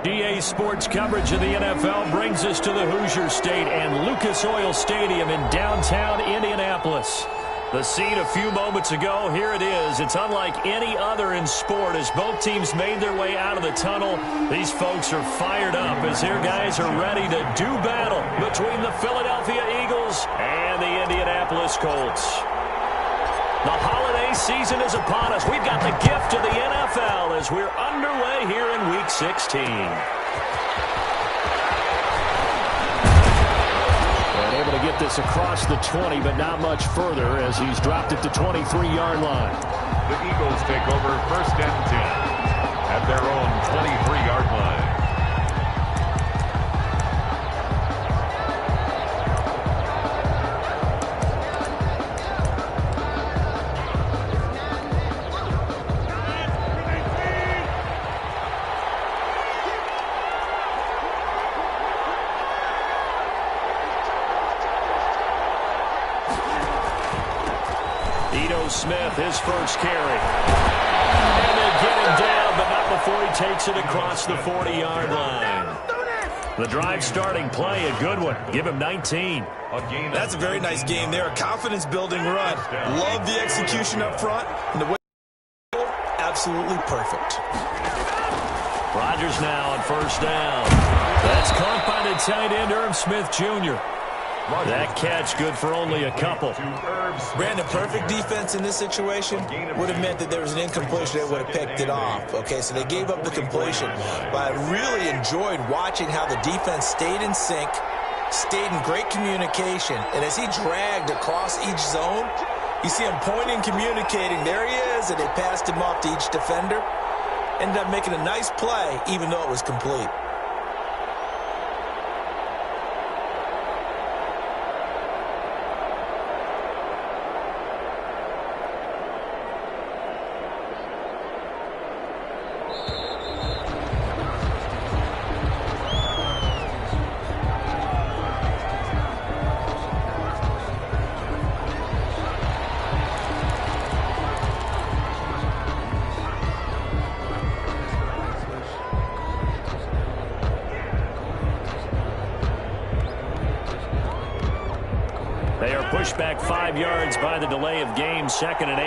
GA Sports coverage of the NFL brings us to the Hoosier State and Lucas Oil Stadium in downtown Indianapolis. The scene a few moments ago, here it is. It's unlike any other in sport as both teams made their way out of the tunnel. These folks are fired up as their guys are ready to do battle between the Philadelphia Eagles and the Indianapolis Colts. The holiday season is upon us. We've got the gift of the NFL as we're underway here in Week 16. And able to get this across the 20, but not much further as he's dropped it to 23-yard line. The Eagles take over 1st and 10 at their own 23-yard line. Smith, his first carry. And they get him down, but not before he takes it across the 40-yard line. The drive starting play, a good one. Give him 19. That's a very nice game there. A confidence-building run. Love the execution up front. And the way absolutely perfect. Rodgers now on 1st down. That's caught by the tight end, Irv Smith Jr. That catch good for only a couple. Brandon, perfect defense in this situation would have meant that there was an incompletion that would have picked it off. Okay, so they gave up the completion. But I really enjoyed watching how the defense stayed in sync, stayed in great communication. And as he dragged across each zone, you see him pointing, communicating. There he is, and they passed him off to each defender. Ended up making a nice play, even though it was complete. They are pushed back 5 yards by the delay of game, 2nd and 8.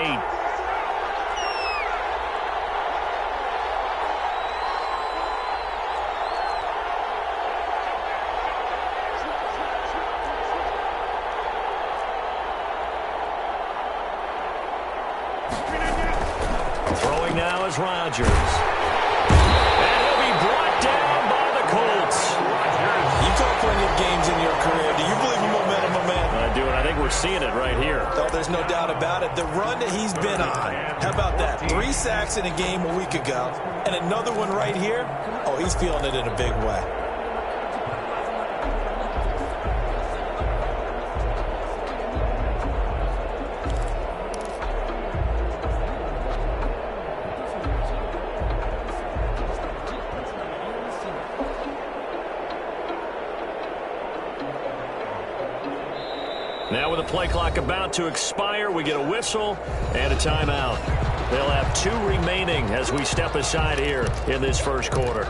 Throwing now is Rodgers. And he'll be brought down by the Colts. You caught plenty of games in your career. Do you believe in momentum, my man? I do, and I think we're seeing it right here. Oh, there's no doubt about it. The run that he's been on. How about that? 3 sacks in a game a week ago, and another one right here. Oh, he's feeling it in a big way. Now with the play clock about to expire, we get a whistle and a timeout. They'll have 2 remaining as we step aside here in this first quarter.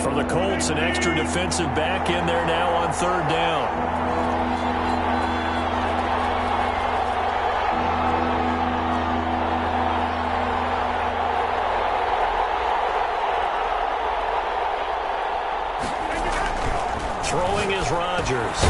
From the Colts, an extra defensive back in there now on 3rd down. Throwing is Rodgers.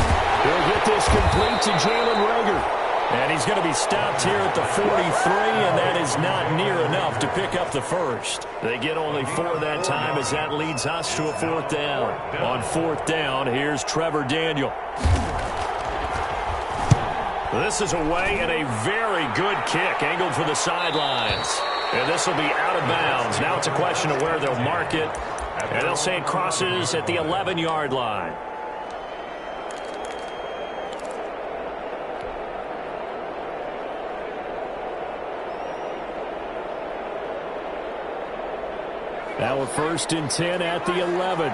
He'll get this complete to Jalen Reagor. And he's going to be stopped here at the 43, and that is not near enough to pick up the first. They get only 4 that time as that leads us to a 4th down. On 4th down, here's Trevor Daniel. This is away and a very good kick angled for the sidelines. And this will be out of bounds. Now it's a question of where they'll mark it. And they'll say it crosses at the 11-yard line. Now a 1st and 10 at the 11.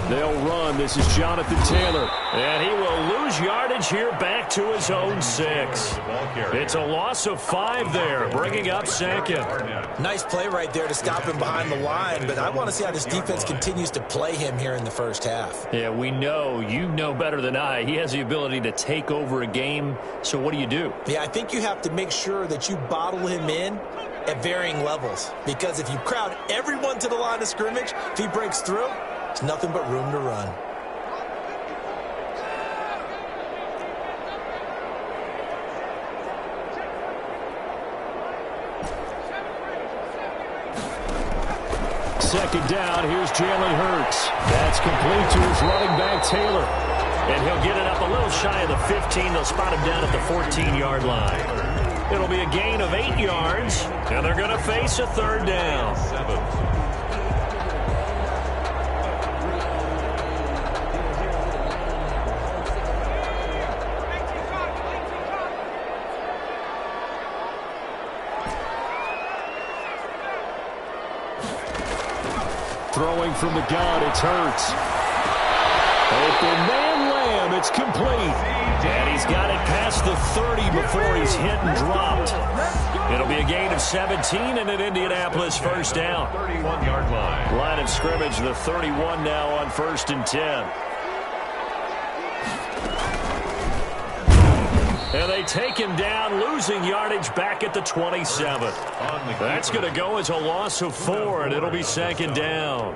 They'll run. This is Jonathan Taylor. And he will lose yardage here back to his own 6. It's a loss of 5 there, bringing up 2nd. Nice play right there to stop him behind the line, but I want to see how this defense continues to play him here in the first half. Yeah, we know. You know better than I. He has the ability to take over a game, so what do? Yeah, I think you have to make sure that you bottle him in at varying levels, because if you crowd everyone to the line of scrimmage, if he breaks through, it's nothing but room to run. Second down, here's Jalen Hurts. That's complete to his running back, Taylor. And he'll get it up a little shy of the 15. They'll spot him down at the 14-yard line. It'll be a gain of 8 yards, and they're going to face a 3rd down. Throwing from the gun, it's Hurts. Open man, Lamb, it's complete. And he's got it past the 30 before he's hit and dropped. It'll be a gain of 17 and an Indianapolis 1st down. 31-yard line. Line of scrimmage, the 31 now on 1st and 10. And they take him down, losing yardage back at the 27. That's going to go as a loss of 4, and it'll be 2nd down.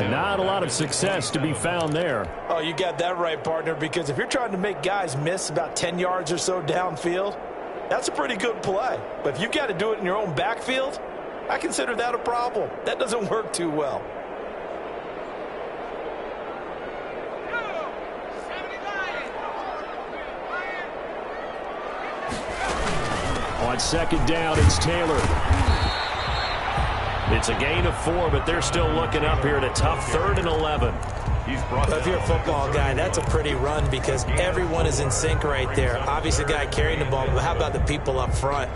And not a lot of success to be found there. Oh, you got that right, partner, because if you're trying to make guys miss about 10 yards or so downfield, that's a pretty good play. But if you've got to do it in your own backfield, I consider that a problem. That doesn't work too well. On 2nd down, it's Taylor. It's a gain of 4, but they're still looking up here at a tough 3rd and 11. If you're a football guy, that's a pretty run because everyone is in sync right there. Obviously, the guy carrying the ball, but how about the people up front?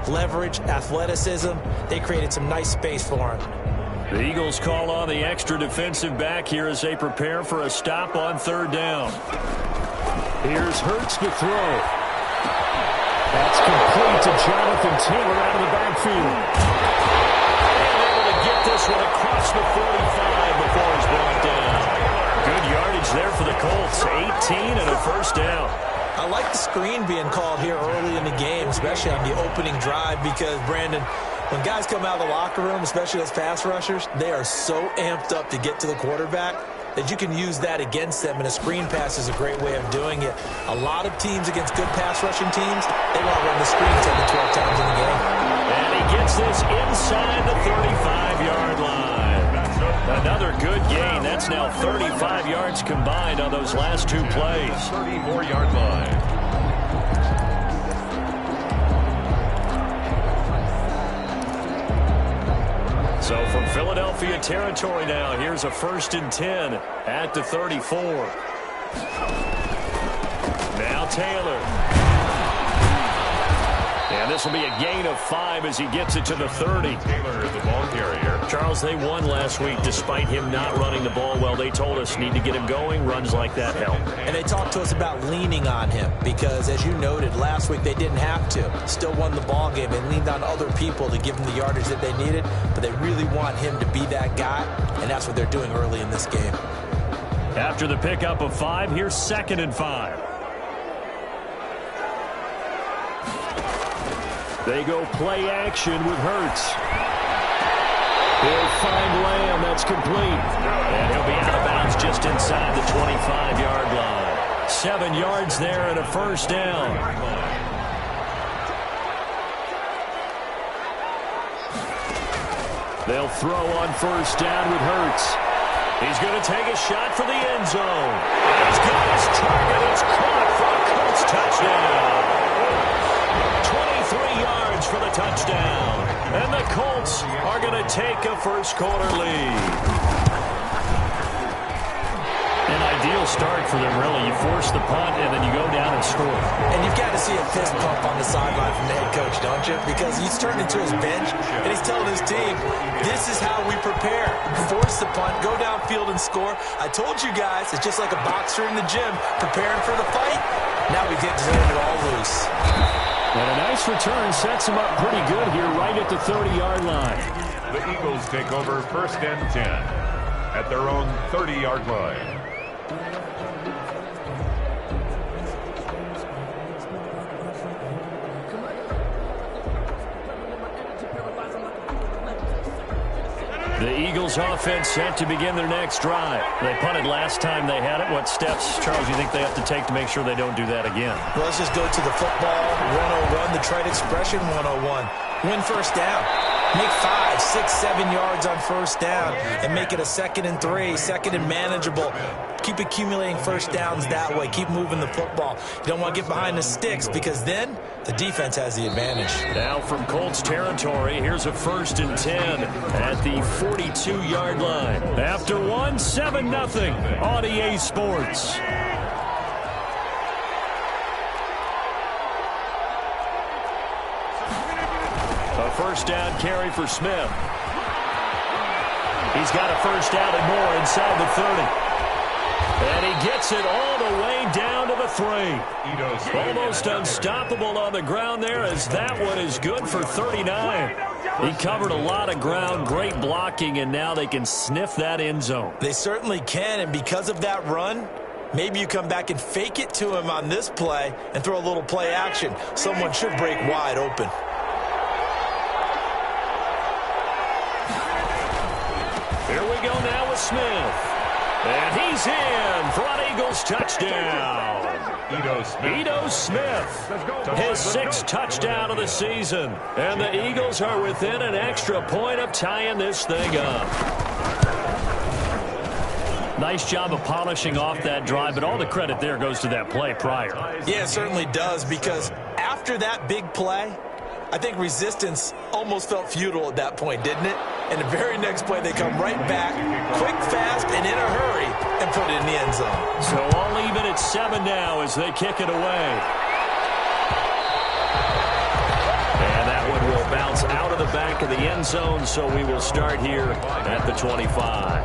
Leverage, athleticism, they created some nice space for him. The Eagles call on the extra defensive back here as they prepare for a stop on 3rd down. Here's Hurts to throw. That's complete to Jonathan Taylor out of the backfield. And able to get this one across the 45 before he's brought down. Good yardage there for the Colts. 18 and a 1st down. I like the screen being called here early in the game, especially on the opening drive, because, Brandon, when guys come out of the locker room, especially those pass rushers, they are so amped up to get to the quarterback that you can use that against them, and a screen pass is a great way of doing it. A lot of teams against good pass rushing teams, they want to run the screen 10 to 12 times in the game. And he gets this inside the 35-yard line. Another good gain. That's now 35 yards combined on those last 2 plays. 34-yard line. So from Philadelphia territory now, here's a 1st and 10 at the 34. Now Taylor. And this will be a gain of 5 as he gets it to the 30. Taylor is the ball carrier. Charles, they won last week despite him not running the ball well. They told us need to get him going. Runs like that help. And they talked to us about leaning on him because, as you noted, last week they didn't have to. Still won the ball game. They leaned on other people to give them the yardage that they needed, but they really want him to be that guy, and that's what they're doing early in this game. After the pickup of 5, here's 2nd and 5. They go play action with Hurts. He'll find Lamb. That's complete. And he'll be out of bounds just inside the 25-yard line. 7 yards there and a 1st down. They'll throw on 1st down with Hurts. He's going to take a shot for the end zone. He's got his target. It's caught for a Colts touchdown. 23 yards for the touchdown. And the Colts are going to take a first-quarter lead. An ideal start for them, really. You force the punt, and then you go down and score. And you've got to see a fist pump on the sideline from the head coach, don't you? Because he's turned into his bench, and he's telling his team, this is how we prepare. Force the punt, go downfield and score. I told you guys, it's just like a boxer in the gym preparing for the fight. Now we get to let it all loose. And a nice return sets him up pretty good here right at the 30-yard line. The Eagles take over 1st and 10 at their own 30-yard line. The Eagles offense set to begin their next drive. They punted last time they had it. What steps, Charles, do you think they have to take to make sure they don't do that again? Well, let's just go to the football 101, the trade expression 101. Win first down. Make 5, 6, 7 yards on first down and make it a 2nd and 3, 2nd and manageable. Keep accumulating first downs that way. Keep moving the football. You don't want to get behind the sticks because then the defense has the advantage. Now from Colts territory, here's a 1st and 10 at the 42-yard line. After one, 7-0 on EA Sports. A first down carry for Smith. He's got a first down and more inside the 30. And he gets it all the way down to the 3. Almost unstoppable on the ground there as that one is good for 39. He covered a lot of ground, great blocking, and now they can sniff that end zone. They certainly can, and because of that run, maybe you come back and fake it to him on this play and throw a little play action. Someone should break wide open. Here we go now with Smith. And he's in for an Eagles touchdown. Ito Smith, his 6th touchdown of the season. And the Eagles are within an extra point of tying this thing up. Nice job of polishing off that drive, but all the credit there goes to that play prior. Yeah, it certainly does, because after that big play, I think resistance almost felt futile at that point, didn't it? And the very next play, they come right back, quick, fast, and in a hurry, and put it in the end zone. So all even at 7 now as they kick it away. And that one will bounce out of the back of the end zone, so we will start here at the 25.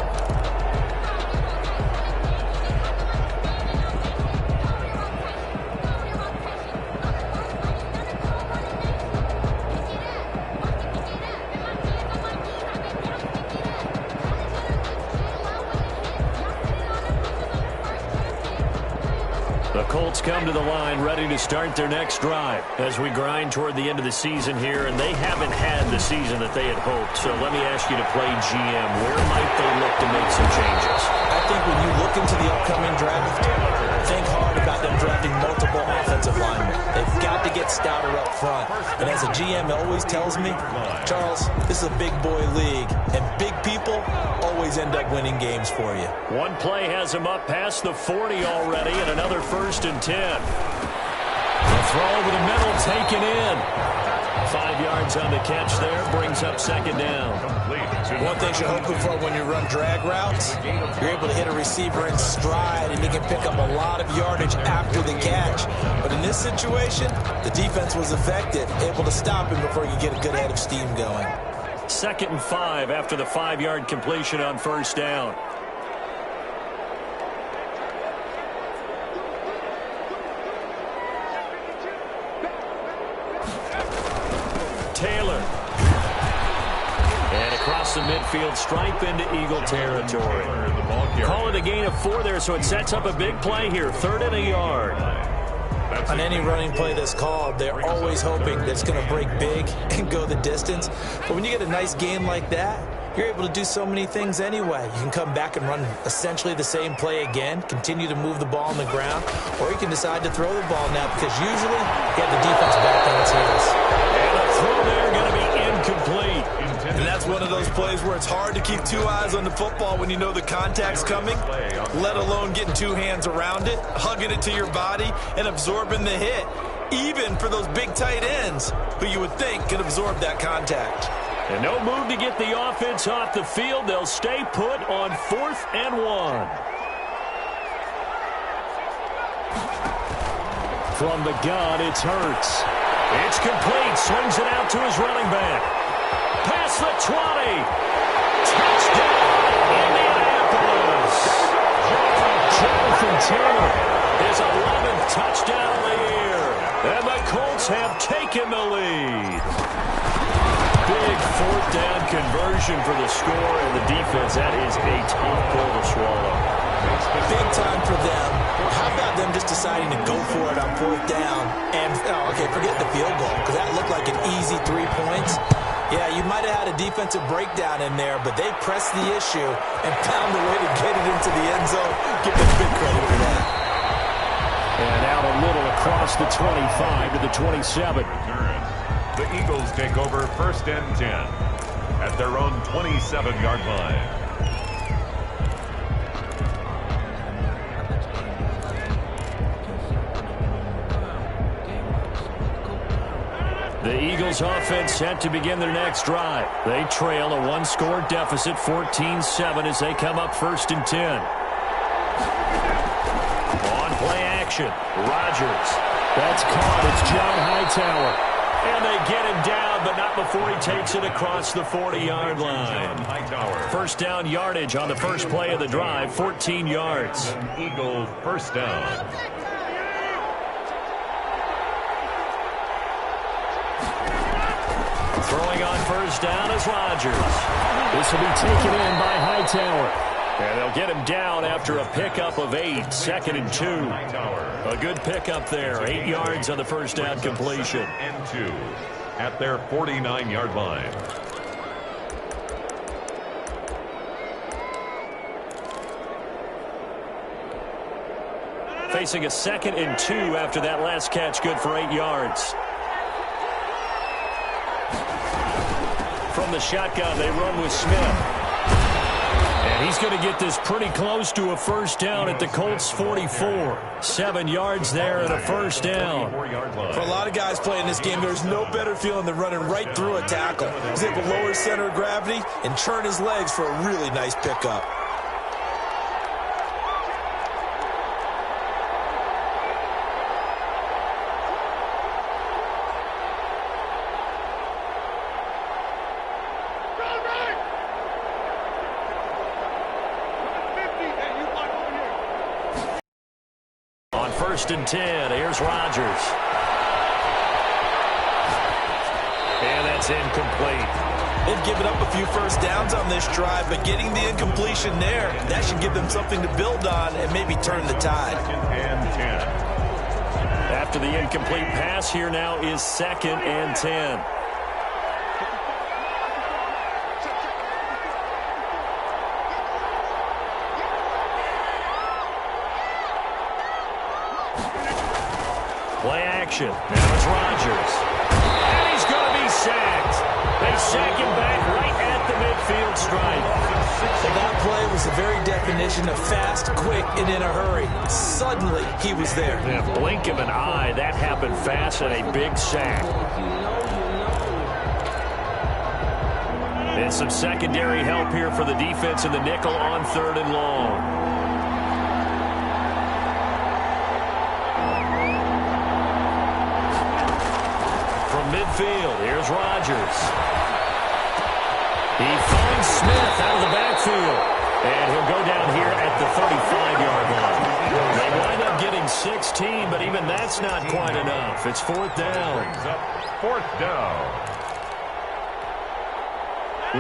The Colts come to the line ready to start their next drive as we grind toward the end of the season here, and they haven't had the season that they had hoped. So let me ask you to play GM. Where might they look to make some changes? I think when you look into the upcoming draft, think hard about them drafting multiple offensive linemen. They've got to get stouter up front. And as a GM always tells me, Charles, this is a big boy league, and big people always end up winning games for you. One play has him up past the 40 already, and another 1st and 10. The throw over the middle taken in. 5 yards on the catch there, brings up 2nd down. One thing you're hoping for when you run drag routes, you're able to hit a receiver in stride, and he can pick up a lot of yardage after the catch. But in this situation, the defense was effective, able to stop him before you get a good head of steam going. 2nd and 5 after the 5-yard completion on 1st down. Taylor. And across the midfield stripe into Eagle territory. Call it a gain of 4 there, so it sets up a big play here. 3rd and a yard. On any running play that's called, they're always hoping that it's going to break big and go the distance. But when you get a nice gain like that, you're able to do so many things anyway. You can come back and run essentially the same play again, continue to move the ball on the ground, or you can decide to throw the ball now because usually you have the defense back on its heels. And a throw there going to be incomplete. And that's one of those plays where it's hard to keep two eyes on the football when you know the contact's coming, let alone getting two hands around it, hugging it to your body, and absorbing the hit, even for those big tight ends who you would think can absorb that contact. And no move to get the offense off the field. They'll stay put on 4th and 1. From the gun, it's Hurts. It's complete. Swings it out to his running back. Past the 20. Touchdown, Indianapolis. Jonathan Taylor, his 11th touchdown of the year. And the Colts have taken the lead. Big 4th down conversion for the score, and the defense, that is a tough pill to swallow. Big time for them. How about them just deciding to go for it on 4th down? And, okay, forget the field goal, because that looked like an easy 3 points. Yeah, you might have had a defensive breakdown in there, but they pressed the issue and found a way to get it into the end zone. Give them big credit for that. And out a little across the 25 to the 27. The Eagles take over 1st and 10 at their own 27-yard line. The Eagles offense set to begin their next drive. They trail a 1-score deficit, 14-7, as they come up 1st and 10. On play action, Rodgers. That's caught. It's John Hightower. And they get him down, but not before he takes it across the 40-yard line. 1st down yardage on the first play of the drive, 14 yards. Eagles 1st down. Throwing on 1st down is Rodgers. This will be taken in by Hightower. And they'll get him down after a pickup of 8, 2nd and 2. A good pickup there, 8 yards on the 1st down completion. And 2 at their 49-yard line. Facing a 2nd and 2 after that last catch, good for 8 yards. From the shotgun, they run with Smith. And he's going to get this pretty close to a 1st down at the Colts 44. 7 yards there and a 1st down. For a lot of guys playing this game, there's no better feeling than running right through a tackle. He's able to lower his center of gravity and turn his legs for a really nice pickup. On 1st and 10, here's Rodgers. And that's incomplete. They've given up a few 1st downs on this drive, but getting the incompletion there, that should give them something to build on and maybe turn the tide. 2nd and 10. After the incomplete pass, here now is 2nd and 10. Play action. Now it's Rodgers. And he's going to be sacked. They sack him back right at the midfield stripe. Well, that play was the very definition of fast, quick, and in a hurry. Suddenly, he was there. In a blink of an eye, that happened fast and a big sack. And some secondary help here for the defense in the nickel on 3rd and long. Midfield, here's Rodgers. He finds Smith out of the backfield. And he'll go down here at the 35-yard line. They wind up getting 16, but even that's not quite enough. It's 4th down. 4th down.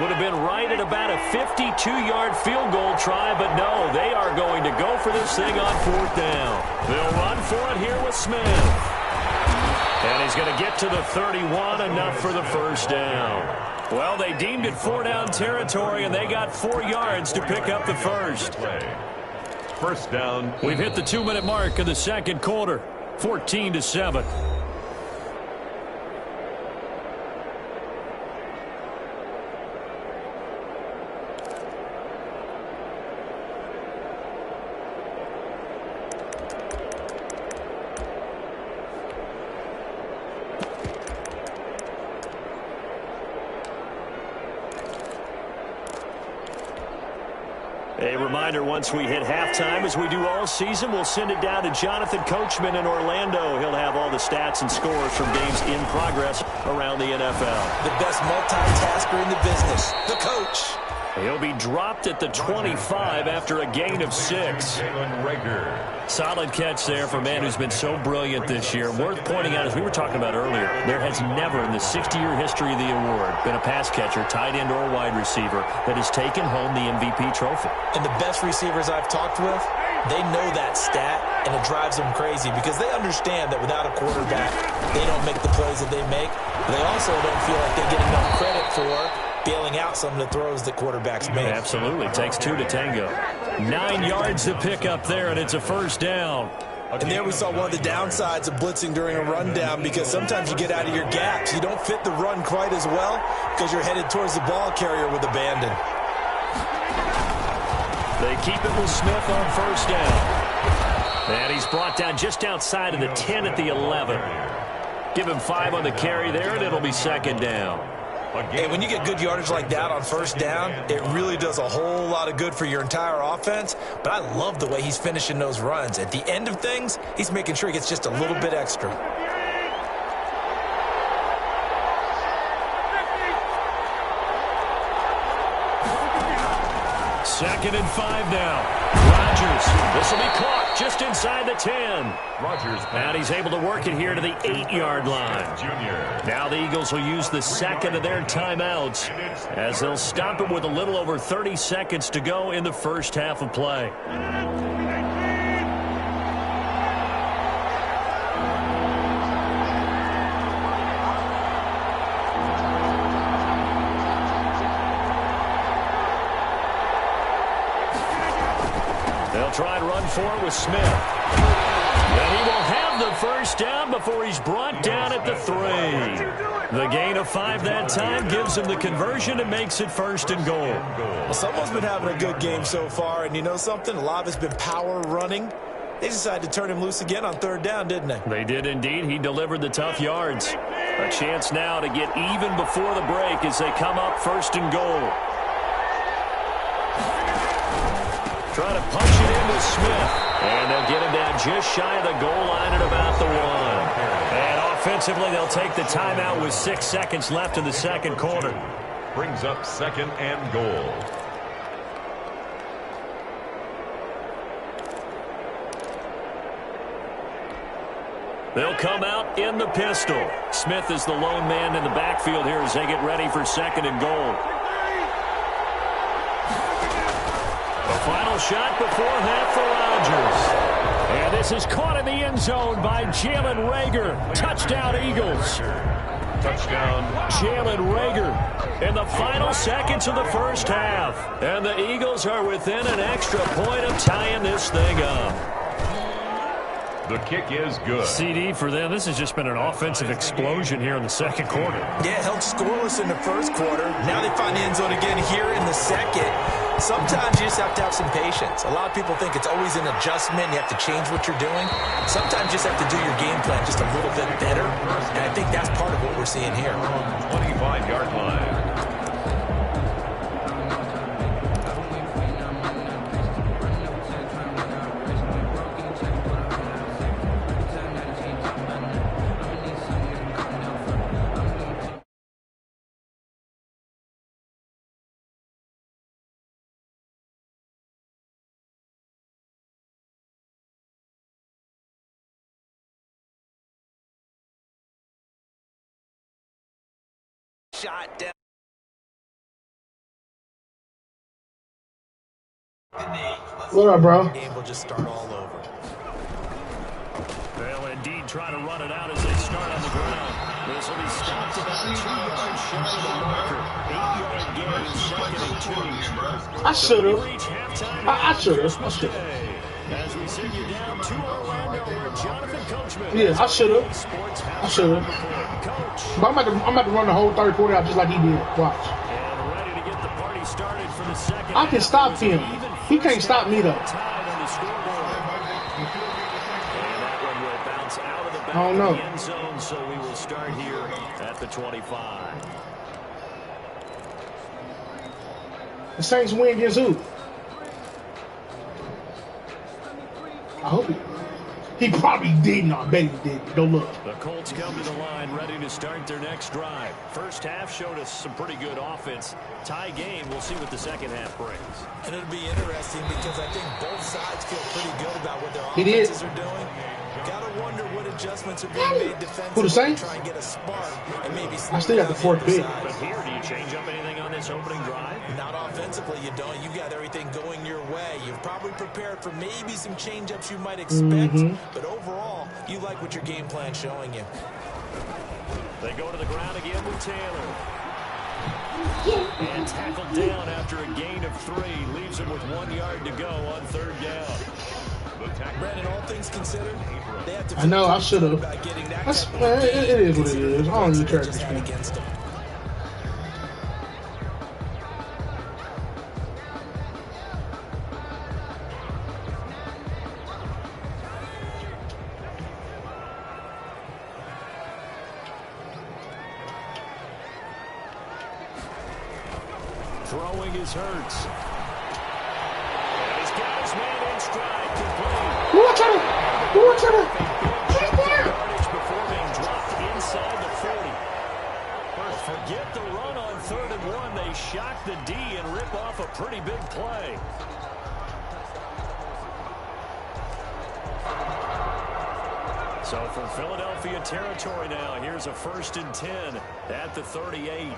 Would have been right at about a 52-yard field goal try, but no, they are going to go for this thing on 4th down. They'll run for it here with Smith. And he's going to get to the 31, enough for the 1st down. Well, they deemed it 4-down territory, and they got 4 yards to pick up the first. 1st down. We've hit the 2-minute mark of the 2nd quarter, 14-7. A reminder, once we hit halftime, as we do all season, we'll send it down to Jonathan Coachman in Orlando. He'll have all the stats and scores from games in progress around the NFL. The best multitasker in the business, the coach. He'll be dropped at the 25 after a gain of 6. Solid catch there for a man who's been so brilliant this year. Worth pointing out, as we were talking about earlier, there has never in the 60-year history of the award been a pass catcher, tight end, or wide receiver that has taken home the MVP trophy. And the best receivers I've talked with, they know that stat, and it drives them crazy because they understand that without a quarterback, they don't make the plays that they make. But they also don't feel like they get enough credit for bailing out some of the throws that quarterbacks make. Absolutely. Takes 2 to tango. 9 yards to pick up there, and it's a first down. And there we saw one of the downsides of blitzing during a rundown, because sometimes you get out of your gaps. You don't fit the run quite as well because you're headed towards the ball carrier with abandon. They keep it with Smith on first down. And he's brought down just outside of the 10 at the 11. Give him 5 on the carry there, and it'll be second down. And when you get good yardage like that on first down, it really does a whole lot of good for your entire offense. But I love the way he's finishing those runs. At the end of things, he's making sure he gets just a little bit extra. Second and 5 now. Rodgers, this will be caught just inside the 10. And he's able to work it here to the 8-yard line. Now the Eagles will use the second of their timeouts as they'll stop it with a little over 30 seconds to go in the first half of play. They'll try and run for it with Smith. And he will have the first down before he's brought down at the 3. The gain of 5 that time gives him the conversion and makes it first and goal. Well, someone's been having a good game so far, and you know something? A lot of it's been power running. They decided to turn him loose again on third down, didn't they? They did indeed. He delivered the tough yards. A chance now to get even before the break as they come up first and goal. Trying to punch it in with Smith. And they'll get him down just shy of the goal line at about the 1. And offensively, they'll take the timeout with 6 seconds left in the second quarter. Brings up second and goal. They'll come out in the pistol. Smith is the lone man in the backfield here as they get ready for second and goal. Final shot before half for Rodgers. And this is caught in the end zone by Jalen Reagor. Touchdown, Eagles. Touchdown. Jalen Reagor in the final seconds of the first half. And the Eagles are within an extra point of tying this thing up. The kick is good. CD for them. This has just been an offensive explosion here in the second quarter. Yeah, held scoreless in the first quarter. Now they find the end zone again here in the second. Sometimes you just have to have some patience. A lot of people think it's always an adjustment. You have to change what you're doing. Sometimes you just have to do your game plan just a little bit better. And I think that's part of what we're seeing here. 25-yard line. Shot down. What up, bro? Game will just start all over. They'll indeed try to run it out as they start on the ground. This will be stopped about 2 yards shy of the marker. 8-yard gain, second and 2. I should have. I should have. As we send you down to Orlando, where Jonathan Coachman. Yeah, I should have. I should have. But I'm about to run the whole third quarter out just like he did. Watch. And ready to get the party started for the second. I can stop him. He can't stop me, though. I don't know. End zone, so we will start here at the 25. The Saints win against who? I hope he probably didn't. I bet he did. Don't look. The Colts come to the line ready to start their next drive. First half showed us some pretty good offense. Tie game. We'll see what the second half brings. And it'll be interesting because I think both sides feel pretty good about what their offenses are doing. Gotta wonder what adjustments are being made defensively to try and get a spark and maybe I still got the fourth big. But here, do you change up anything on this opening drive? Not offensively, you don't. You got everything going your way. You've probably prepared for maybe some change-ups you might expect, but overall, you like what your game plan's showing you. They go to the ground again with Taylor. And tackled down after a gain of 3. Leaves him with 1 yard to go on third down. Brandon, all things considered, they have to I know, I should have. It is what it is. I don't even care against them. Throwing is Hurts. And he's got his man in stride. Complete. Watch out! Watch out! Yardage before being dropped inside the 40. Forget the run on 3rd and 1. They shock the D and rip off a pretty big play. So from Philadelphia territory now, here's a 1st and 10 at the 38.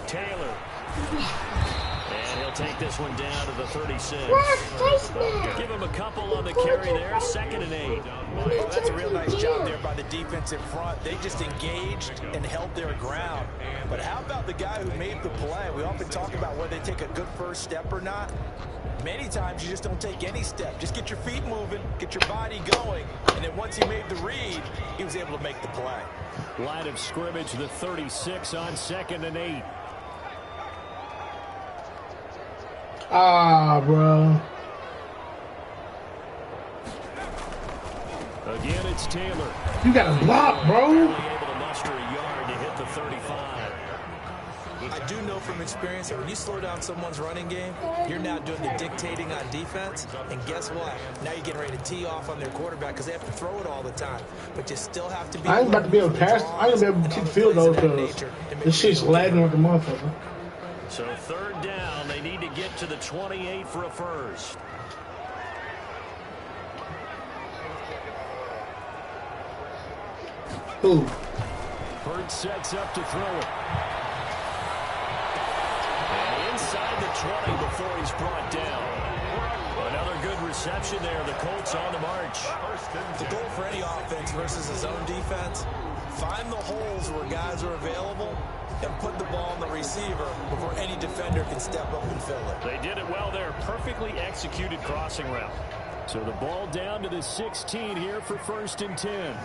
Taylor. And he'll take this one down to the 36. Give him a couple on the carry there. 2nd and 8. Well, that's a real nice job there by the defensive front. They just engaged and held their ground. But how about the guy who made the play? We often talk about whether they take a good first step or not. Many times you just don't take any step. Just get your feet moving, get your body going, and then once he made the read, he was able to make the play. Line of scrimmage, the 36 on 2nd and 8. Ah, bro. Again, it's Taylor. You got to block, bro. Able to muster a yard to hit the 35. I do know from experience that when you slow down someone's running game, you're now doing the dictating on defense. And guess what? Now you're getting ready to tee off on their quarterback because they have to throw it all the time. But you still have to be. I ain't about to be able to pass. I ain't gonna be able to kick the field goal because this shit's lagging like a motherfucker. So 3rd down, they need to get to the 28 for a first. Ooh. Hurts sets up to throw it. And inside the 20 before he's brought down. Another good reception there. The Colts on the march. The goal for any offense versus his own defense, find the holes where guys are available and put the ball on the receiver before any defender can step up and fill it. They did it well there. Perfectly executed crossing route. So the ball down to the 16 here for 1st and 10.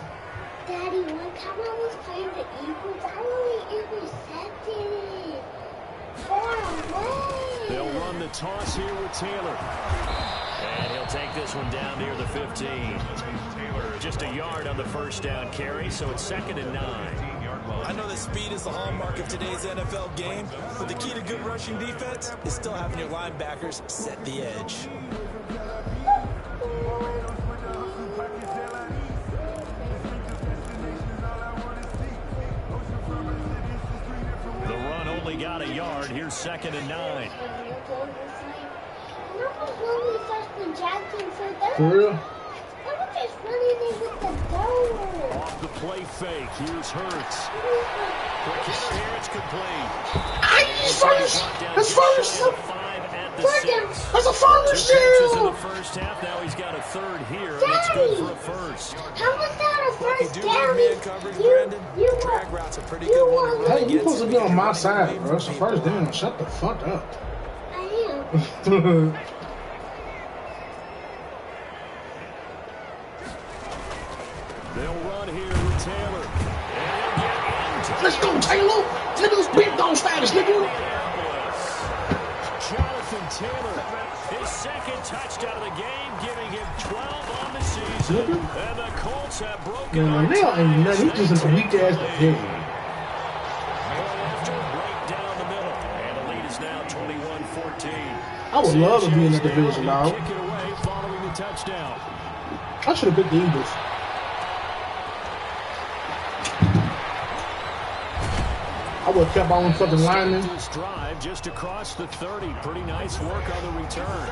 Daddy, one time I was playing the Eagles, I only intercepted it. Far away. They'll run the toss here with Taylor. And he'll take this one down near the 15. Just a yard on the 1st down carry, so it's 2nd and 9. I know that speed is the hallmark of today's NFL game, but the key to good rushing defense is still having your linebackers set the edge. The run only got a yard. Here's 2nd and 9. For real? Off the play fake. Here's Hurts. Quick clearance complete. That's first. That's a first. 2 catches in the first half. Now he's got a 3rd here, and it's good for a first. How was that a first You do down? have man coverage, Brandon. Drag routes a pretty good one to run Hey, you against. supposed to be on my side, bro. It's the 1st down. Shut the fuck up. I am. They'll run here with Taylor. Let's go, Taylor. Niggas big dog status, nigga. Jonathan Taylor. His second touchdown of the game, giving him 12 on the season. And the Colts have broken Man, they ain't nothing. He's just a weak ass division. After right down the middle. And the lead is now 21-14. I would love to be in that division, dog. Kick it away following the touchdown. I should have picked the Eagles. I would have kept on fucking linemen. This drive just across the 30. Pretty nice work on the return.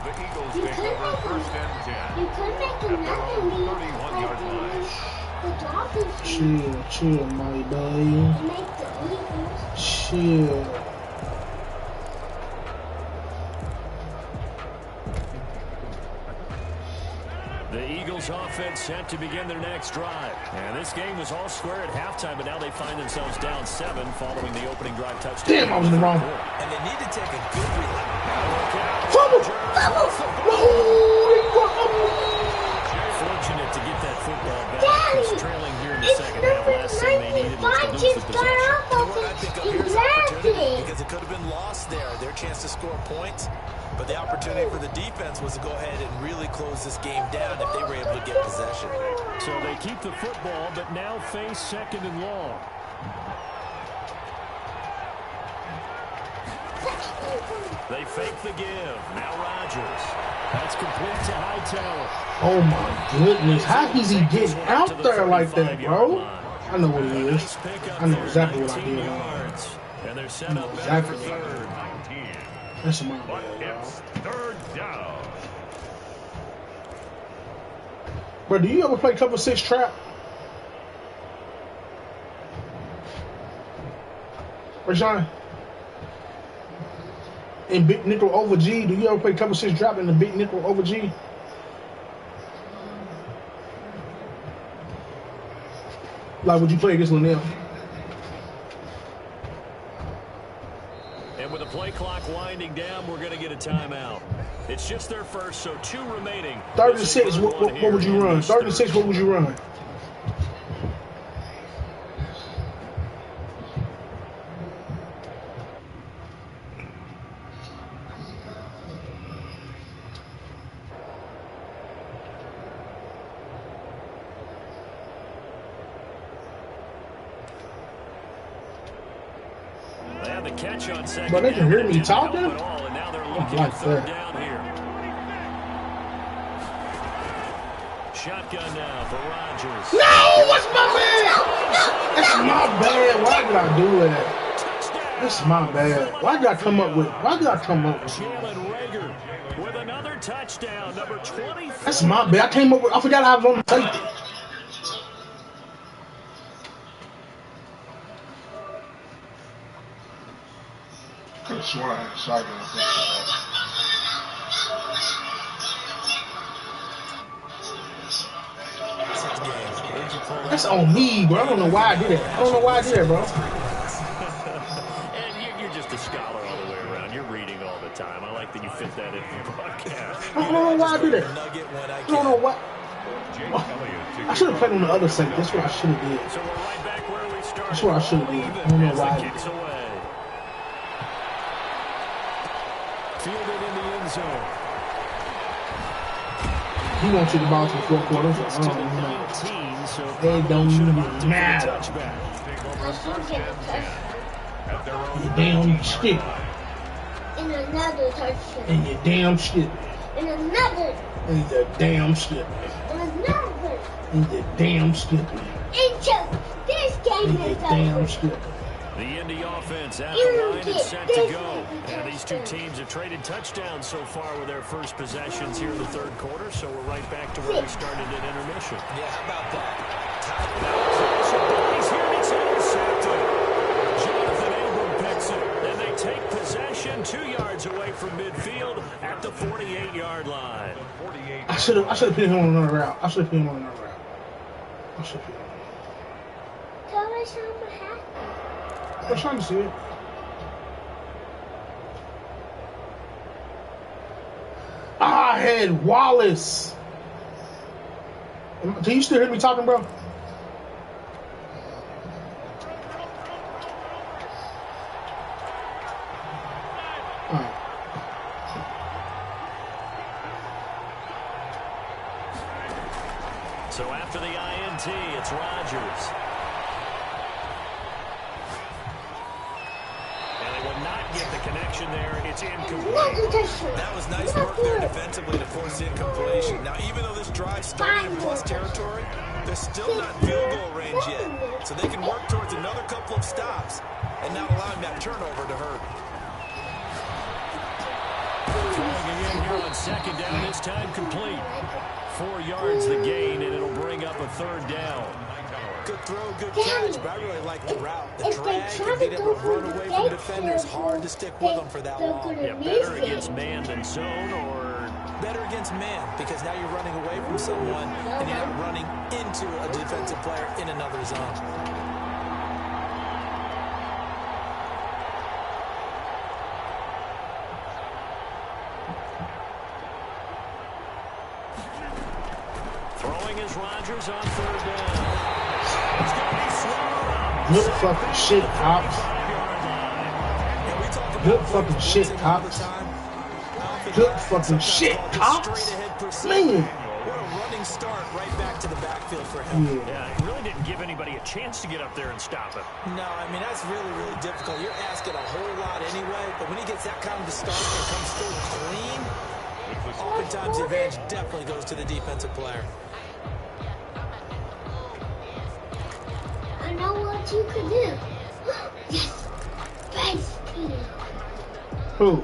The Eagles take over first and 10. You could make another lead. 31-yard line. The Dolphins Chill, my boy. make the Eagles. Chill. The Eagles offense set to begin their next drive. And this game was all square at halftime, but now they find themselves down 7 following the opening drive touchdown. Damn, I was in the wrong. And they need to take a good relax. Fumble! Fortunate to get that football back. He's trailing here in the second half. Last thing they needed was to lose the possession. I think here's opportunity because it could have been lost there. Their chance to score points. But the opportunity for the defense was to go ahead and really close this game down if they were able to get possession. So they keep the football, but now face second and long. They fake the give. Now Rodgers. That's complete to Hightower. Oh my goodness. How is he getting out there like that, bro? I know what he is. I know exactly what I did. And they're set up back for third. That's my But bad, it's third down. bro. Do you ever play cover 6 trap? Rashawn? In big nickel over G, do you ever play cover 6 drop in the big nickel over G? Like, would you play against Linnell? And with the play clock winding down, we're going to get a timeout. It's just their first, so 2 remaining. 36, what would you run? 36, what would you run? Catch on second. But they can hear me talking? And now they're looking at third down here. Shotgun now for Rodgers. No! What's my man? That's my bad. Why did I do that? That's my bad. Why did I come up with Jalen Rager with another touchdown, number 24. That's my bad. I forgot I was on the safety. I swear I had a shotgun. That's on me, bro. I don't know why I did that. Bro. And you're just a scholar all the way around. You're reading all the time. I like that you fit that in your broadcast. I don't know why I did that. I don't know why. I should have played on the other side. That's what I should have did. So we're right back where we started. That's what I should have did. I don't know why. Fielded in the end zone. He wants you to bounce in the fourth quarter. So it don't even matter. You damn shit. And another touchdown. And you damn shit. And another. And you damn shit. And another. And you damn shit. Into this game is damn shit. The Indy offense at the line and set to go. And these two teams have traded touchdowns so far with their first possessions here in the third quarter, so we're right back to where we started at intermission. Yeah, how about that? He's here and it's intercepted. Jonathan Abram picks it, and they take possession 2 yards away from midfield at the 48-yard line. I should have put him on another route. I should have put him on another route. Tell us something happened. I was trying to see it. I had Wallace. Can you still hear me talking, bro? after the INT. It's Rodgers. And they will not get the connection there. It's incomplete. That was nice work there defensively to force the incompletion. Now, even though this drive started in plus territory, they're still not field goal range yet. So they can work towards another couple of stops and not allowing that turnover to hurt. Throwing again here on second down, this time complete. 4 yards the gain, and it'll bring up a third down. Good throw, good catch, but I really like the route. The drag and being able to run away from defenders, hard to stick with them for that long. Yeah, better against man than zone, or better against man, because now you're running away from someone and you're not running into a defensive player in another zone. throwing is Rodgers on third down. He's going to be swallowed. Good fucking shit, Cops. Good fucking shit, Cops. Good fucking shit, Cops. Man. What a running start right back to the backfield for him. Yeah, he really didn't give anybody a chance to get up there and stop him. No, I mean, that's really, really difficult. You're asking a whole lot anyway, but when he gets that kind of a start and comes through clean, oftentimes the advantage definitely goes to the defensive player. I know what you could do. Yes, best team. Who?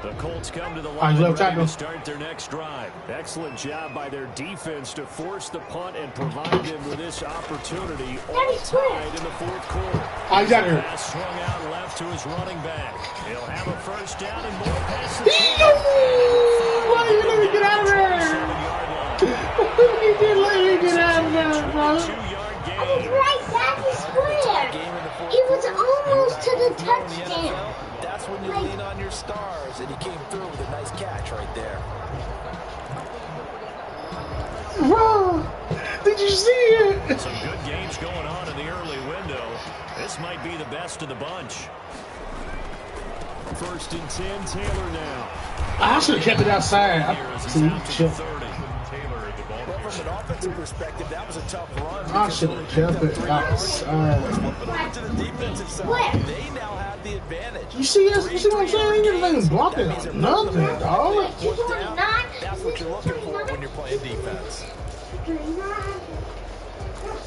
The Colts come to the line love ready tackle. to start their next drive. Excellent job by their defense to force the punt and provide them with this opportunity all tied in the fourth quarter. I got her. Pass swung out left to his running back. He'll have a first down and more passes. Why you let me get out of there? Let me get out of there, bro. 2-yard gain. I was right at the square. It was almost to the touchdown. That's when you lean on your stars, and he came through with a nice catch right there. Bro, did you see it? Some good games going on in the early window. This might be the best of the bunch. 1st and 10, Taylor now. I should have kept it outside. See, chill. Well, from an offensive perspective, that was a tough run. I should have kept it outside. But to the defensive side, they now have the advantage. You see this? You see what I'm saying? You ain't blocking nothing, dog. That's what you're looking for when you're playing defense.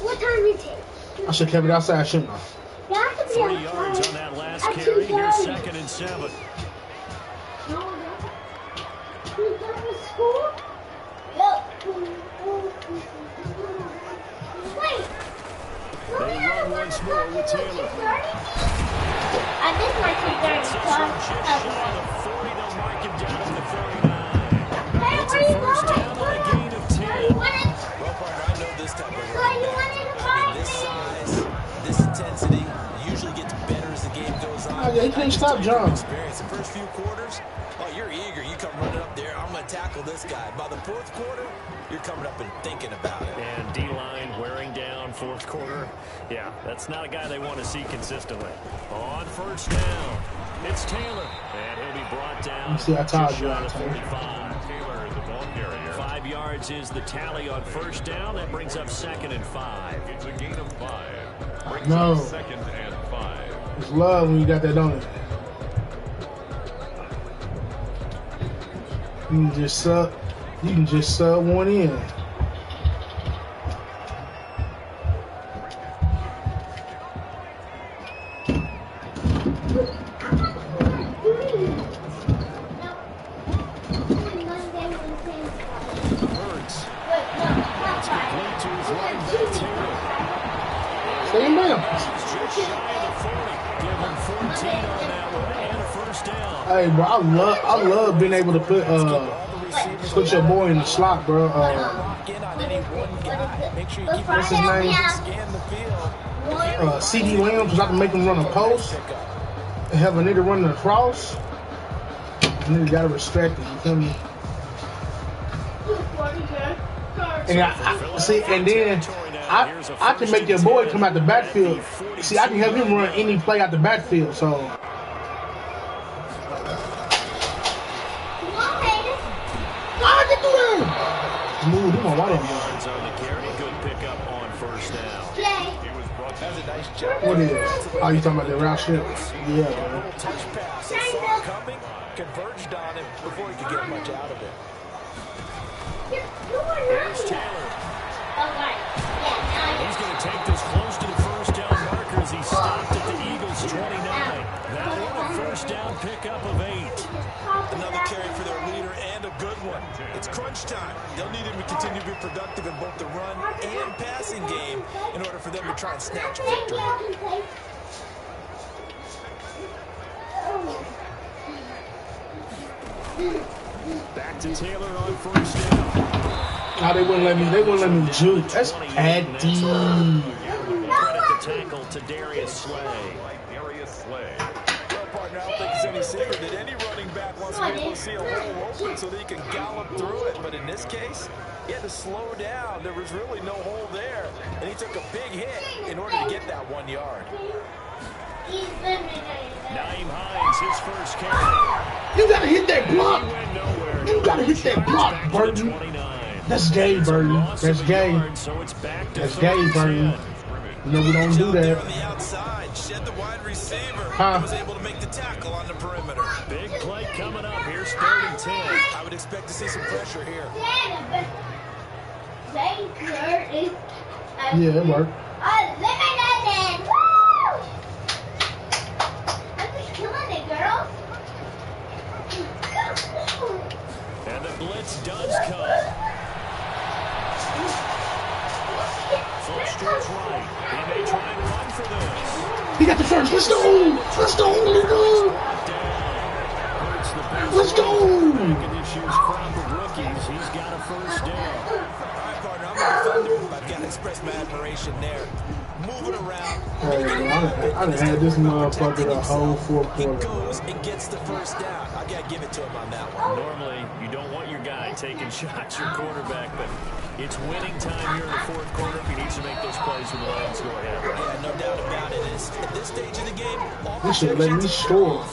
What time is it? I should have kept it outside, shouldn't I? 3 yards on that last carry. Here's 2nd and 7. You done with school? Yep. Wait. They run once more with Taylor. I missed my 2:30 Just shy of 40. They'll mark him down at the 39. It's a first down and a gain of 10. Well, partner, I know this type of running back. I mean, this size, this intensity usually gets better as the game goes on. Oh, yeah, he can't stop John. Experience. The first few quarters, oh, you're eager. You come running up there. I'm going to tackle this guy. By the 4th quarter, you're coming up and thinking about it. And D-line wearing down 4th quarter. Yeah, that's not a guy they want to see consistently. On 1st down, it's Taylor. And he'll be brought down. You see, I told just you. short of 45. Taylor, the ball carrier. 5 yards is the tally on 1st down. That brings up 2nd and 5. It's a gain of 5. Brings No. up 2nd and 5. It's love when you got that on it. You can just sub one in. Hurts. It's complete to his running back, Taylor. Same down. Just shy of the 40. Give him 14 on that one and a first down. Hey, bro, I love being able to put your boy in the slot, bro. Lock in on any one guy. Make sure you keep What's his name? scan the field. CD Lamb, because I can make him run a post and have a nigga running across. And nigga gotta respect it, you feel me? And I see, and then I can make your boy come out the backfield. See, I can have him run any play out the backfield, so. I can do that. Smooth. Come on, why don't yards on the carry. Good pickup on first down. That's a nice job. What is? Oh, you talking about the route ship? Yeah, man. Touch pass. They saw it coming, converged on him before he could get much out of it. Here's Taylor. He's going to take this close to the first down marker as he stopped at the Eagles' 29. That one a first down pickup of 8. Another carry for their leader and a good one. It's crunch time. They'll need him to continue to be productive in both the run and passing game in order for them to try and snatch a victory. Back to Taylor on first down. Nah, they wouldn't let me juke. That's Addy. Credit the tackle to Darius Slay. Well, partner, I don't think it's any secret that any running back wants to be able to see a hole open so that he can gallop through it. But in this case, he had to slow down. There was really no hole there. And he took a big hit in order to get that 1 yard. Steadyaim Hines, his first carry. You gotta hit that block. He went nowhere. You gotta hit that block, Back to the Burton. 29. That's gay, Burton. That's gay. That's gay, Burton. You know we don't do There that. on the outside, shed the wide receiver. Huh? He was able to make the tackle on the perimeter. Big play coming up. Here's 3rd and 10. I would expect to see some pressure here. Yeah, it worked. And the blitz does come. Flips towards right. He may try and run for this. He got the first. Let's go. Let's go, nigga. Let's go. Back in this year's crop of rookies, he's got a first down. All right, partner, I'm a defender. I've got to express my admiration there. Moving around. Hey, man, I done had this motherfucker the whole fourth He quarter. goes and gets the first down. I got to give it to him on that one. Normally, you don't want your guy taking shots, your quarterback, but it's winning time here in the fourth quarter. If he needs to make those plays when the Lions go ahead. Yeah, no doubt about it. At this stage of the game, all This should let me score.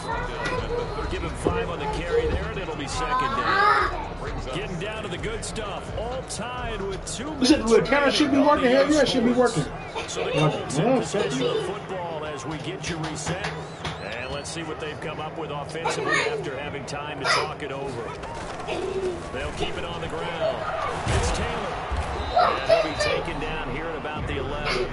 Give him 5 on the carry there, and it'll be 2nd down. Getting down to the good stuff. All tied with 2 minutes. The counter should be working. Hell yeah, it should be working. So the Colts in possession of football as we get you reset. And let's see what they've come up with offensively after having time to talk it over. They'll keep it on the ground. It's Taylor. And he'll be taken down here at about the 11.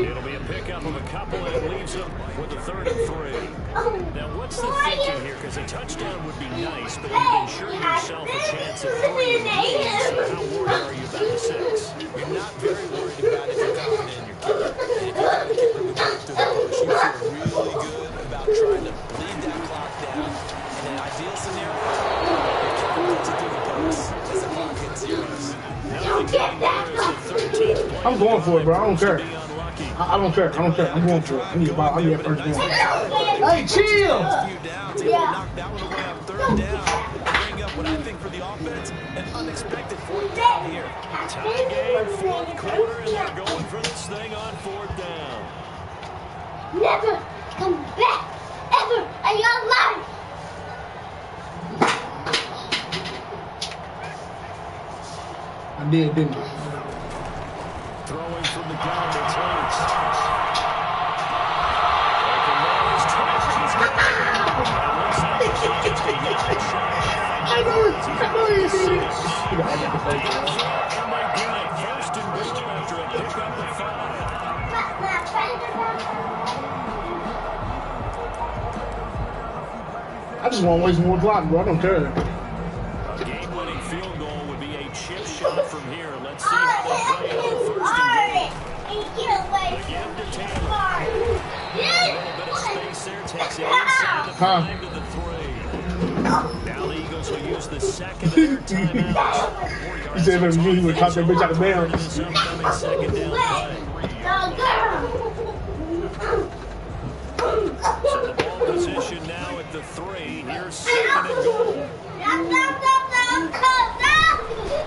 It'll be a pickup of a couple, and it leaves him with a 3rd and 3. Now, what's the thinking here? Because a touchdown would be nice, but you've ensured yourself a chance at 3 and so how worried are you about the 6? You're not very worried about it if you're confident in your kicker. And if you're trying to keep moving through the push, you feel really good about trying to bleed that clock down. In an ideal scenario, your kicker puts it through the post as the clock hits zeros. I'm going for it, bro. I don't care. I don't care. I don't care. I'm going for it. I need that first down. Hey, chill. Knock that one away on 3rd down. Bring up what I think for the offense, an unexpected 4th down here. Tie game, 4th quarter, and they're going for this thing on 4th down. Never come back ever in your life. I did, didn't I? Throwing from the ground, it's Hurts. I know you did it. First and goal after a pickup of 5. I just want to waste more clock, bro. I don't care. A game-winning field goal would be a chip shot from here. Let's see how they play on 1st and goal. Again to Taylor. A little bit of space there. Takes it inside the 5 to the 3. Now the Eagles will use the 2nd of their timeouts. He said, if you would caught that bitch out of bounds. This upcoming 2nd down play. So the ball position now at the 3. Here's 2nd and goal.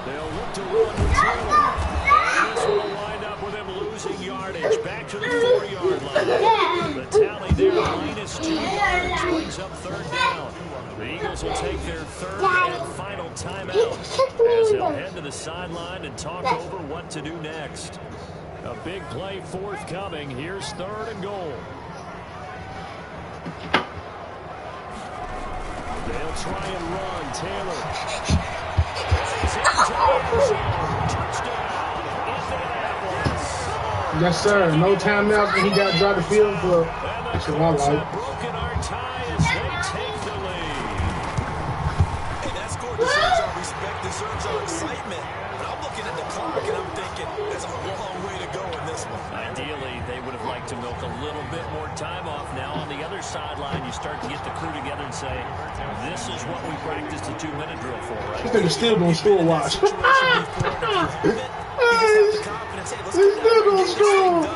They'll look to run with Taylor. And this will wind up with him losing yardage. Back to the 4-yard line. The tally there, -2 yards, brings up 3rd down. The Eagles will take their third and final timeout as they'll head to the sideline and talk over what to do next. A big play forthcoming. Here's 3rd and goal. They'll try and run. Taylor. Touchdown, Indianapolis. Yes, sir. No timeouts when he got drive the field for. That's what I like. Broken our tie as they take the lead. Hey, that score deserves our respect, deserves our excitement. But I'm looking at the clock and I'm thinking there's a long way to go in this one. Ideally, they would have liked to milk a little bit more time off. Now on the other sideline, you start to get the crew together and say, this is what we practiced a 2-minute drill for, right? This nigga's still doing store watch. He's still doing store.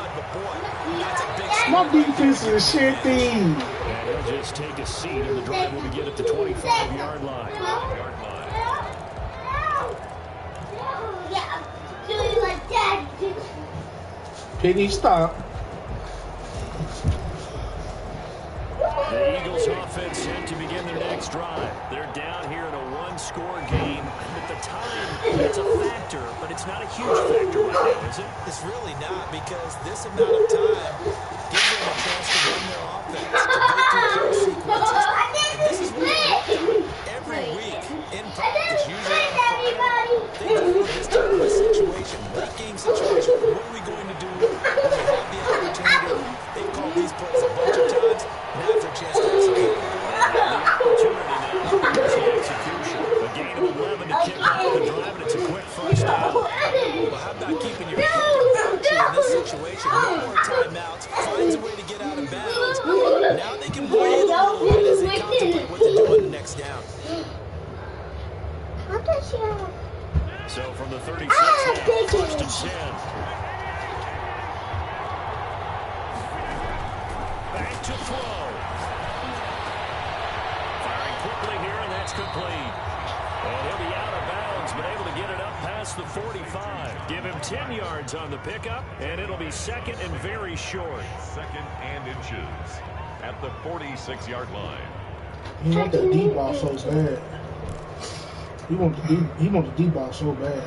My defense is shitty. And he'll just take a seat, and the drive will begin at the 25-yard line. Penny, stop. The Eagles offense set to begin their next drive. They're down here in a 1-score game. At the time, it's a factor, but it's not a huge factor right now, is it? It's really not, because this amount of time gives them a chance to run their offense, to go through play sequences. And this is what every week in practice, usually on Friday, they go through this type of a situation, late game situation. What are we going to do when we have the opportunity? They've called these plays a bunch of times. Now's their chance to execute. The opportunity now is the execution. A gain of 11 to kick off the drive, and it's a quick first down. Well, how about keeping your head in this situation? No more timeouts. Finds a way to get out of bounds. Now they can breathe a little bit as they contemplate what to do on the next down. So from the 36 now, 1st and 10. Back to throw. Firing quickly here, and that's complete. And he'll be out of bounds, but able to get it up past the 45. Give him 10 yards on the pickup, and it'll be 2nd and very short. 2nd and inches at the 46-yard line. He want that deep ball so bad. He want the deep ball so bad.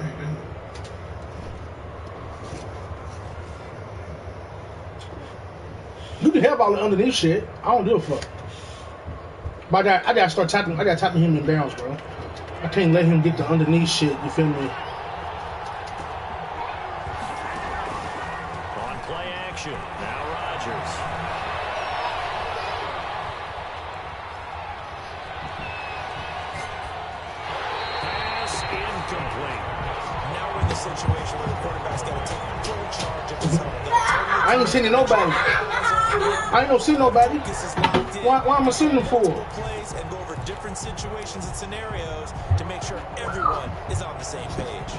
You can have all the underneath shit. I don't give a fuck. But I gotta start tapping. I gotta tap him in bounds, bro. I can't let him get the underneath shit. You feel me? On play action. Now Rodgers. Pass incomplete. Now we're in the situation where the quarterback's got to take full charge of his own. I ain't sending nobody. I ain't no see nobody. Why am I sending them for? Plays and go over different situations and scenarios to make sure everyone is on the same page.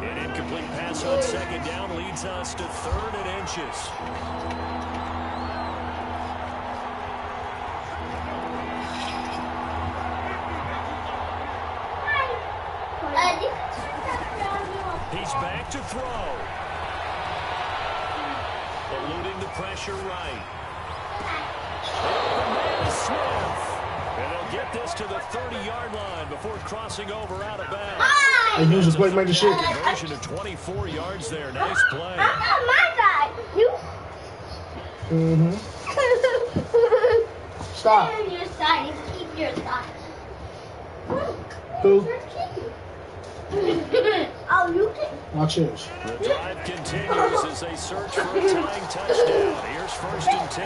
An incomplete pass on 2nd down leads us to 3rd and inches. He's back to throw. Eluding the pressure right. Smith. And they'll get this to the 30-yard line before crossing over out of bounds. I use the play make the shit. Conversion to 24 yards there. Nice play. Stop. Keep your side. Who? Oh, you can. Watch this. The drive continues as they search for a tying touchdown. Here's 1st and 10.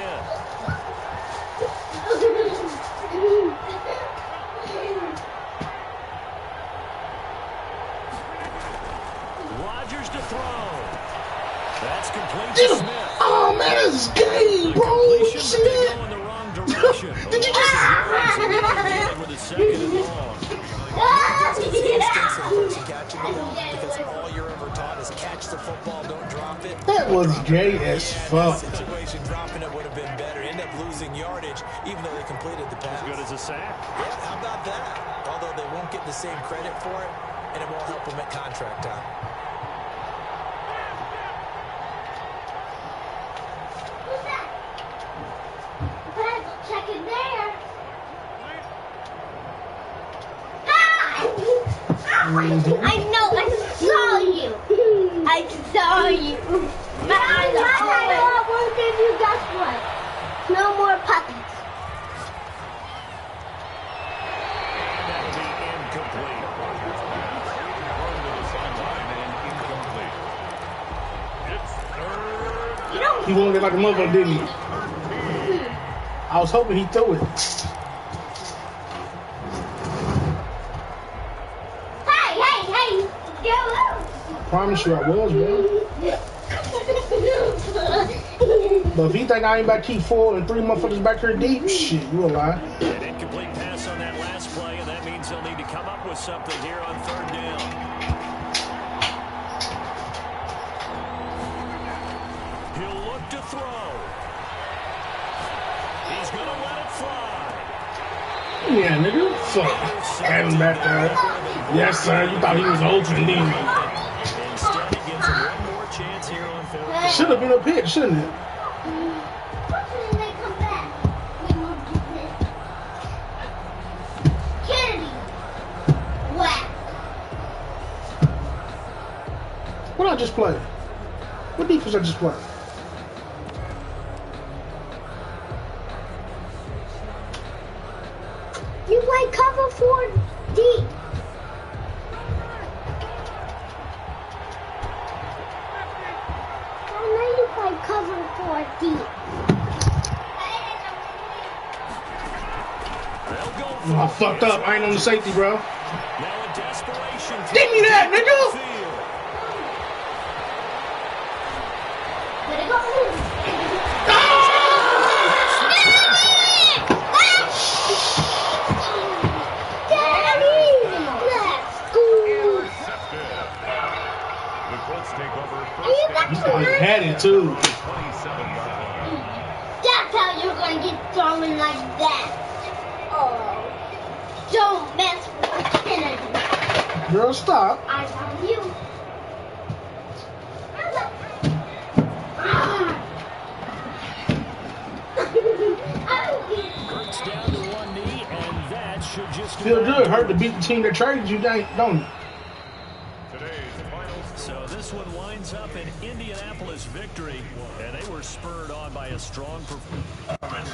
Rodgers to throw. That's complete to Smith. Oh man, this is gay, bro. Completion, but they Shit. go in the wrong direction. Did you just? With a 2nd and long. Because all you're ever taught is catch the football, don't drop it. That was gay as fuck. Situation, dropping it would have been better. End up losing yardage, even though they completed the pass. As good as a sack. Yeah, how about that? Although they won't get the same credit for it, and it won't help him at contract time. Who's that? Let's check it there. I know, I saw you. I saw you. But I won't give you guess what? No more puppies. That'll be incomplete. Thrown to the sideline and incomplete. It's third. You know, He wanted it like a motherfucker, didn't he? I was hoping he threw it. hey, go out. I promise you I was, bro. But if you think I ain't about to keep 4 and 3 motherfuckers back here deep, shit, you a lie. An incomplete pass on that last play, and that means they'll need to come up with something here on third down. He'll look to throw. He's going to let it fly. Yeah, nigga. Fuck. Had him back there. Yes, sir. You thought he was open, didn't you? Instead, he gives him one more chance here on fourth down. Should have been a pick, shouldn't it? What when they come back? We won't do this. Kennedy. Whack. What I just played? What defense I just played? You play cover 4 deep. I know you play cover 4 deep. They'll go Oh, I fucked up. I ain't on the safety, bro. now in desperation. Give me that, nigga! Let it go. The Colts take over You first got and to 10. I had it, too. 27-yard line. That's how you're going to get thrown like that. Oh. Don't mess with Kennedy. Girl, stop. I love you. Hurts down to one knee, and that should just Feel good. Hurt to beat the team that traded you, don't it? Today's final So this one winds up an Indianapolis victory, and they were spurred on by a strong performance.